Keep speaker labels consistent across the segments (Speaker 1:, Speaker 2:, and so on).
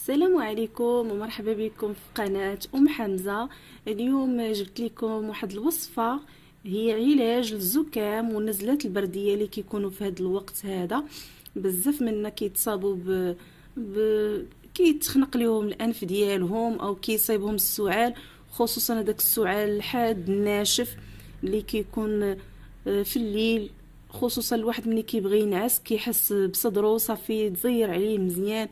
Speaker 1: السلام عليكم ومرحبا بكم في قناة ام حمزة. اليوم جبت لكم واحد الوصفة، هي علاج للزكام والنزلات البردية اللي كيكونوا في هذا الوقت هذا. بزاف منا كيتصابوا كيتخنق لهم الانف ديالهم او كيصيبهم السعال، خصوصا هذاك السعال الحاد الناشف اللي كيكون في الليل، خصوصا الواحد ملي كيبغي ينعس كيحس بصدره صافي تزير عليه مزيان.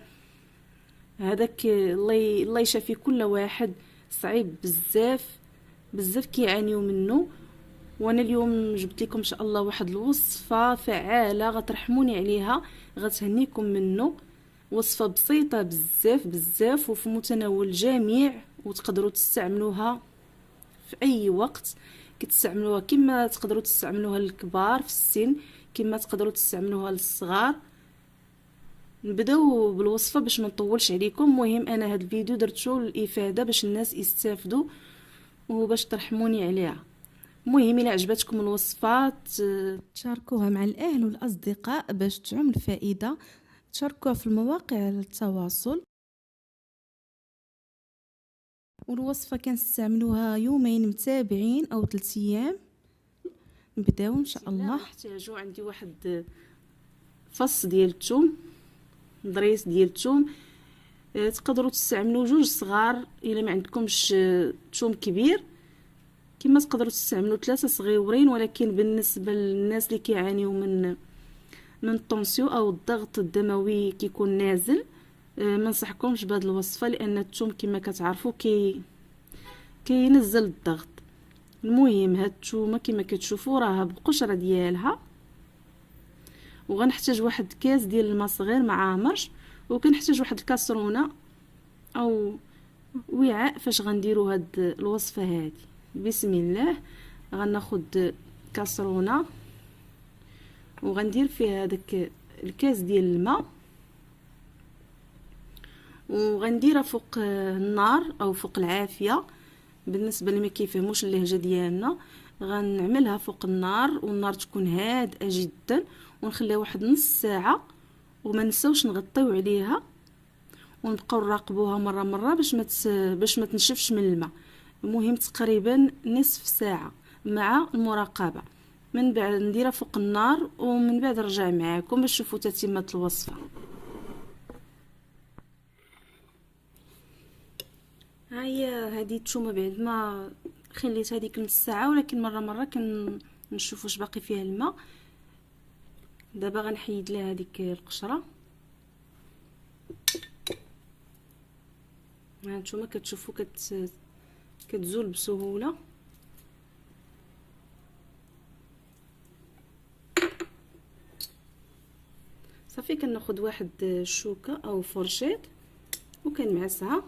Speaker 1: هذاك الله يشافي كل واحد، صعيب بزاف بزاف كيعانيو منه. وانا اليوم جبت لكم ان شاء الله واحد الوصفه فعاله غترحموني عليها، غتهنيكم منه. وصفه بسيطه بزاف بزاف وفي متناول الجميع، وتقدروا تستعملوها في اي وقت. كتستعملوها كما تقدروا تستعملوها للكبار في السن، كما تقدروا تستعملوها للصغار. نبداو بالوصفه باش ما نطولش عليكم. مهم انا هاد الفيديو درتو للافاده باش الناس يستافدوا وباش ترحموني عليها. المهم الى عجبتكم الوصفات تشاركوها مع الاهل والاصدقاء باش تعم الفائده، تشاركوها في المواقع التواصل. والوصفه كنستعملوها يومين متابعين او 3 ايام. نبداو ان شاء الله. نحتاجو عندي واحد فص ديال الثوم، ضريس ديال الثوم. تقدروا تستعملوا 2 صغار الا ما عندكمش ثوم كبير، كما تقدروا تستعملوا 3 صغيورين. ولكن بالنسبه للناس اللي كيعانيوا من الطونسيو او الضغط الدموي كيكون نازل، ما ننصحكمش بهذه الوصفه، لان الثوم كما كتعرفوا كينزل الضغط. المهم هاد الثومه كما كتشوفوا راها بقشره ديالها. وغنحتاج واحد كاس ديال الماء صغير مع مرش، وكنحتاج واحد الكاسرونه او وعاء فاش غنديروا هاد الوصفه هذه. بسم الله. غناخد كاسرونه وغندير فيها هذاك الكاس ديال الماء، وغنديرها فوق النار او فوق العافيه. بالنسبه اللي ما كيفهموش اللهجه ديالنا، غنعملها فوق النار والنار تكون هادئه جدا، ونخليها واحد نص ساعه. وما نساوش نغطيو عليها، ونبقاو نراقبوها مره باش ما تنشفش من الماء. المهم تقريبا نصف ساعه مع المراقبه. من بعد نديرها فوق النار، ومن بعد نرجع معاكم باش تشوفوا تتمه الوصفه. ها هي هذه الثومه بعد ما خليت هذيك نص ساعه، ولكن مره كنشوف واش باقي فيها الماء. دابا غنحيد لها هذيك القشره. هانتوما كتشوفوا كتزول بسهوله. صافي كناخذ واحد الشوكه او فرشيط وكنمعسها.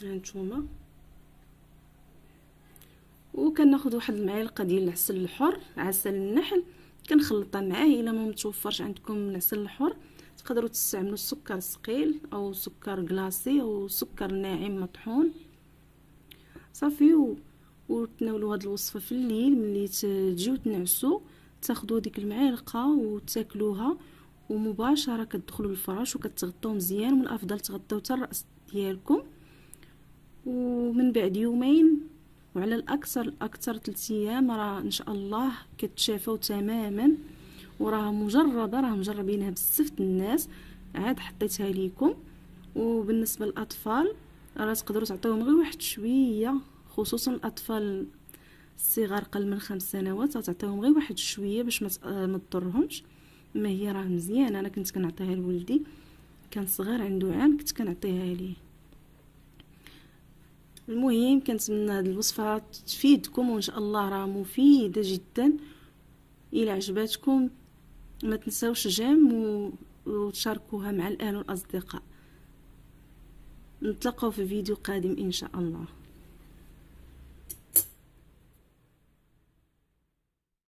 Speaker 1: هانتوما وكناخذ واحد المعلقه ديال العسل الحر، عسل النحل، كنخلطها معاه. الا ما متوفرش عندكم العسل الحر تقدروا تستعملوا السكر الثقيل او سكر كلاصي او سكر ناعم مطحون. صافي وتناولوا هذه الوصفه في الليل ملي تجيو تنعسوا، تاخذوا ديك المعلقه وتاكلوها، ومباشره كتدخلوا للفراش وكتغطوا مزيان. ومن الافضل تغطيو حتى الراس ديالكم. ومن بعد يومين وعلى الاكثر 3 ايام راه ان شاء الله كتشافوا تماما. وراه مجربينها بزاف الناس، عاد حطيتها ليكم. وبالنسبه للاطفال راه تقدروا تعطيوهم غير واحد شويه، خصوصا الاطفال الصغار قل من 5 سنوات، تعطيوهم غير واحد شويه باش ما تضرهمش. ما هي راه مزيان. انا كنت كنعطيها لولدي، كان صغير عنده عام، كنت كنعطيها ليه. المهم كنتمنى هاد الوصفه تفيدكم، وان شاء الله راه مفيده جدا. الى عجبتكم ما تنساوش جيم وتشاركوها مع الاهل والاصدقاء. نتلاقاو في فيديو قادم ان شاء الله.